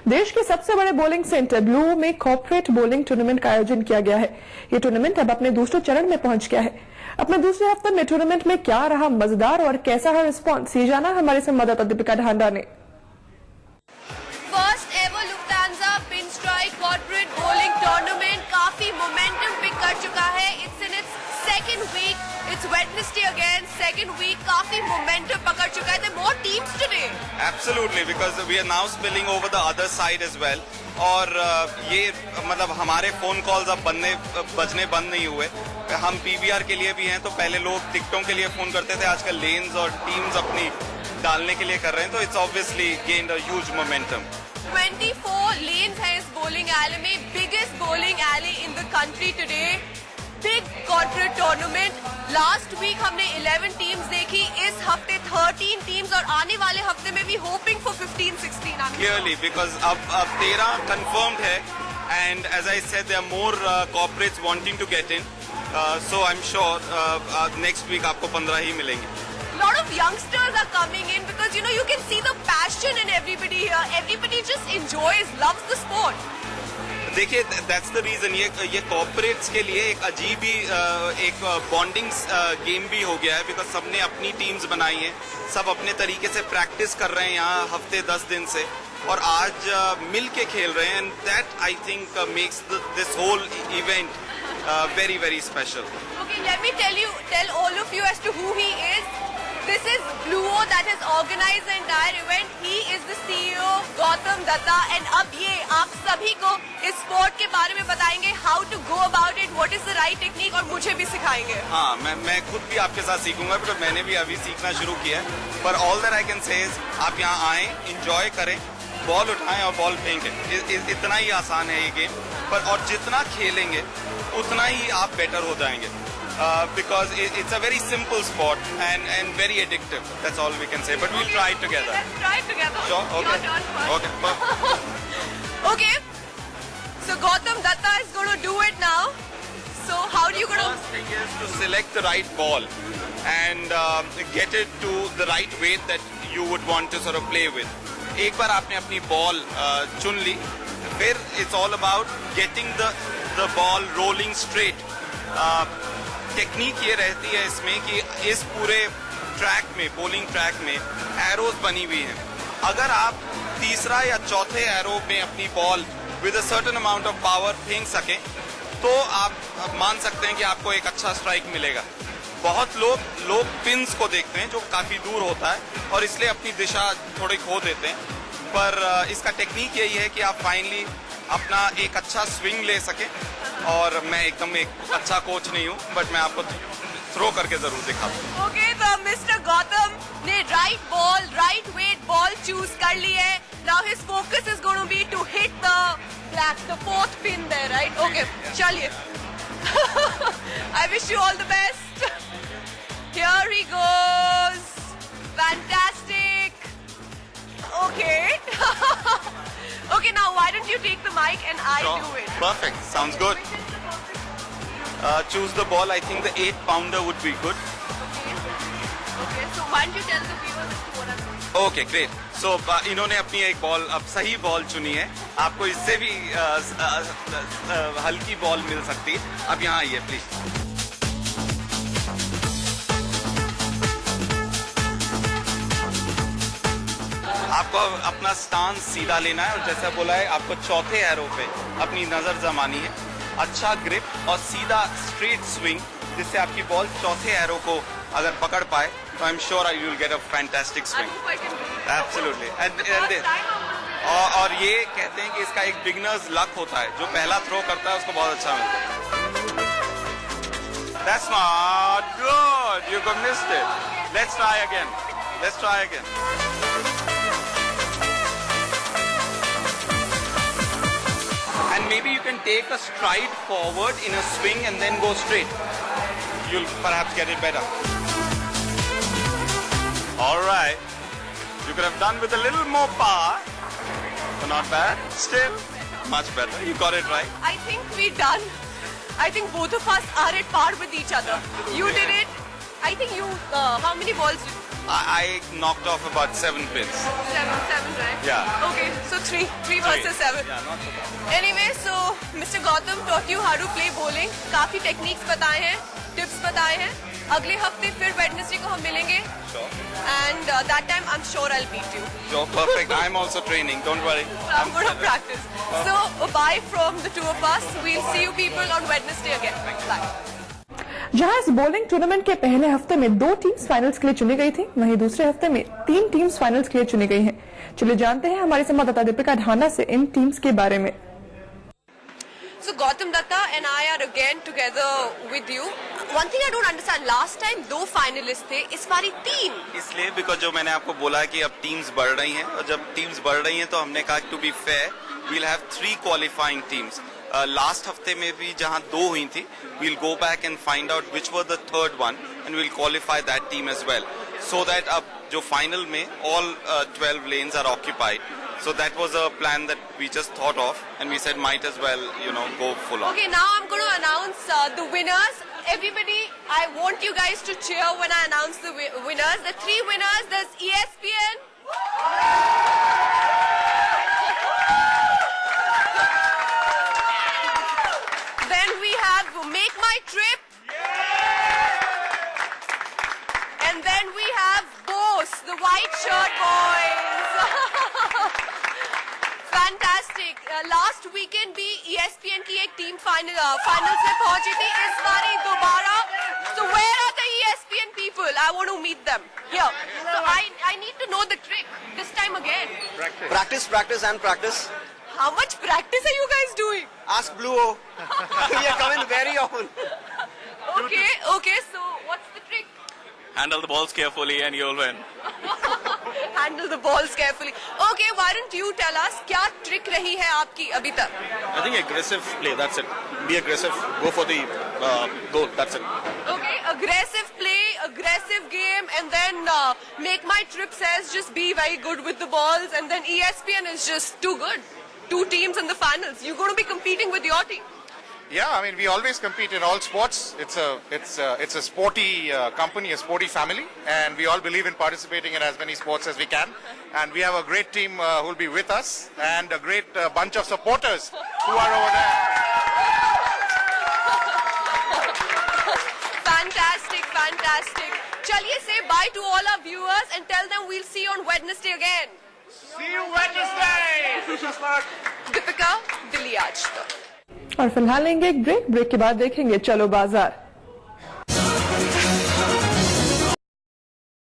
देश के सबसे बड़े बॉलिंग सेंटर ब्लू में कॉर्पोरेट बॉलिंग टूर्नामेंट का आयोजन किया गया है। ये टूर्नामेंट अब अपने दूसरे चरण में पहुंच गया है। अपने दूसरे हफ्ते में टूर्नामेंट में क्या रहा मजेदार और कैसा है रिस्पॉन्स, ये जाना हमारे संवाददाता दीपिका ढांडा ने। First ever Lufthansa pinstrike corporate bowling tournament काफी मोमेंटम पिक कर चुका है। It's in its second week, it's Wednesday again, second week काफी मोमेंटम पकड़ चुका है। There are more teams today. Absolutely, because we are now spilling over the other side as well. और ये मतलब हमारे फोन कॉल्स अब बजने बंद नहीं हुए। हम पीवीआर के लिए भी हैं, तो पहले लोग टिकटों के लिए फोन करते थे, आजकल लेन्स और टीम्स अपनी डालने के लिए कर रहे हैं, तो it's obviously gained a huge momentum. 24 lanes है इस bowling alley में, biggest bowling alley in the country today. Big corporate tournament. Last week हमने 11 teams देखी, इस हफ्ते 13 teams और आने वाले हफ्ते में भी hoping for 15-16. Clearly, because अब 13 confirmed है, and as I said, there are more corporates wanting to get in. So I'm sure next week आपको 15 ही मिलेंगे. Lot of youngsters are coming in because you can see the passion in everybody here. Everybody just enjoys, loves the sport. देखिए, that's the reason. ये corporates के लिए एक अजीब ही एक bonding game भी हो गया है, बिकॉज सबने अपनी टीम्स बनाई हैं, सब अपने तरीके से प्रैक्टिस कर रहे हैं यहाँ हफ्ते 10 दिन से, और आज मिल के खेल रहे हैं, and that I think makes this whole event very very special. Okay, let me tell all of you as to who he is. This is Bluo that has organized the entire event. He is the CEO, Gautam Datta, and अब ये आप सभी को इस sport के बारे में बताएंगे, how to go about it, what is the right technique, और मुझे भी सिखाएंगे। हाँ, मैं खुद भी आपके साथ सीखूंगा, because मैंने भी अभी सीखना शुरू किया है, पर all that I can say is आप यहाँ आएं, enjoy करें, बॉल उठाएं और बॉल फेंकें। इतना ही आसान है ये गेम, पर और जितना खेलेंगे उतना ही आप बेटर हो जाएंगे, because it's a very simple sport and very addictive. That's all we can say, but we'll try it together. Let's try it together. Sure, okay. Your turn first. Okay, perfect. Okay, so Gautam Datta is going to do it now. So how do you going First thing is to select the right ball and get it to the right weight that you would want to sort of play with. एक बार आपने अपनी ball चुन ली, फिर it's all about getting the ball rolling straight. Technique ये रहती है इसमें कि इस पूरे ट्रैक में, बॉलिंग ट्रैक में एरोज बनी हुई हैं। अगर आप तीसरा या चौथे एरो में अपनी ball with a certain amount of power फेंक सकें, तो आप मान सकते हैं कि आपको एक अच्छा स्ट्राइक मिलेगा। बहुत लोग पिन्स को देखते हैं जो काफी दूर होता है, और इसलिए अपनी दिशा थोड़ी खो देते हैं, पर इसका टेक्निक यही है कि आप फाइनली अपना एक अच्छा स्विंग ले सकें। और मैं एकदम एक अच्छा कोच नहीं हूँ, बट मैं आपको थ्रो करके जरूर दिखाता हूँ। Okay, तो मिस्टर गौतम ने right ball, right weight ball choose कर ली है। Now his focus is going to be to hit the fourth pin there, right? Okay, चलिए। I wish you all the best. Here he goes. Fantastic. Okay. Okay, now why don't you take the mic and I Sure. do it? Perfect. Sounds good. Choose the ball. I think the 8-pounder would be good. Okay, so why don't you tell the viewers as to what I'm doing? Okay, great. So इन्होंने अपनी एक ball, अब सही ball चुनी है। आपको इससे भी हल्की बॉल मिल सकती है। अब यहाँ आइए प्लीज। आपको अपना स्टांस सीधा लेना है, और जैसा बोला है आपको चौथे एरो पे अपनी नजर जमानी है। अच्छा ग्रिप और सीधा स्ट्रेट स्विंग, जिससे आपकी बॉल चौथे एरो को अगर पकड़ पाए, तो I am sure you will get a fantastic I swing. hope I can do it. Absolutely. First time I'm और ये कहते हैं कि इसका एक बिगनर्स लक होता है, जो पहला थ्रो करता है उसको बहुत अच्छा मिलता है। That's not good. You got missed it. Let's try again. Let's try again. And maybe you can take a stride forward in a swing and then go straight. You'll perhaps get it better. All right. You could have done with a little more power. So not bad. Still, much better. You got it right. I think we're done. I think both of us are at par with each other. You did it. I think you, how many balls I knocked off about 7 pins. 7, right? Yeah. Okay, so 3 versus 7. Yeah, not so bad. Anyway, so Mr. Gautam taught you how to play bowling. काफी techniques बताए हैं, tips बताए हैं. अगले हफ्ते फिर Wednesday को हम मिलेंगे. Sure. And that time I'm sure I'll beat you. Sure, perfect. I'm also training. Don't worry. I'm going to practice. So bye from the two of us. We'll see you people on Wednesday again. Bye. जहां इस bowling tournament के पहले हफ्ते में 2 teams finals के लिए चुनी गई थी, वहीं दूसरे हफ्ते में 3 टीम्स फाइनल्स के लिए चुनी गई हैं। चलिए जानते हैं हमारे संवाददाता दीपिका ढाना से इन टीम्स के बारे में। So Gautam Datta and I are again together with you. One thing I don't understand. Last time 2 finalists थे, इस बारी 3. इसलिए बिकॉज जो मैंने आपको बोला है कि अब टीम्स बढ़ रही हैं और जब टीम्स बढ़ रही हैं तो हमने कहा to be fair we'll have 3 qualifying teams. Last हफ्ते में भी जहां 2 हुई थी, we'll go back and find out which were the third one and we'll qualify that team as well, so that अब जो फाइनल में all 12 lanes are occupied. So that was a plan that we just thought of, and we said might as well, go full on. Okay, now I'm going to announce the winners. Everybody, I want you guys to cheer when I announce the winners. The 3 winners, there's ESPN. Then we have Make My Trip. And then we have Bose, the white shirt boys. Fantastic. Last weekend भी ESPN की एक team finals में पहुंची थी, इस बारी दोबारा. So where are the ESPN people? I want to meet them. Here. So I need to know the trick this time again. Practice and practice. How much practice are you guys doing? Ask Blue O. We are coming very often. Okay. So what's the trick? Handle the balls carefully and you'll win. Handle the balls carefully. Okay, why don't you tell us क्या trick रही है आपकी अभी तक? I think aggressive play, that's it. Be aggressive, go for the goal, that's it. Okay, aggressive play, aggressive game, and then Make My Trip says just be very good with the balls, and then ESPN is just too good. 2 teams in the finals. You're going to be competing with your team. Yeah, I mean, we always compete in all sports. It's a sporty company, a sporty family, and we all believe in participating in as many sports as we can. And we have a great team who will be with us, and a great bunch of supporters who are over there. Fantastic. चलिए say bye to all our viewers and tell them we'll see you on Wednesday again. See you Wednesday. Deepika, Delhi आज तक. और फिलहाल लेंगे एक break के बाद देखेंगे चलो बाजार।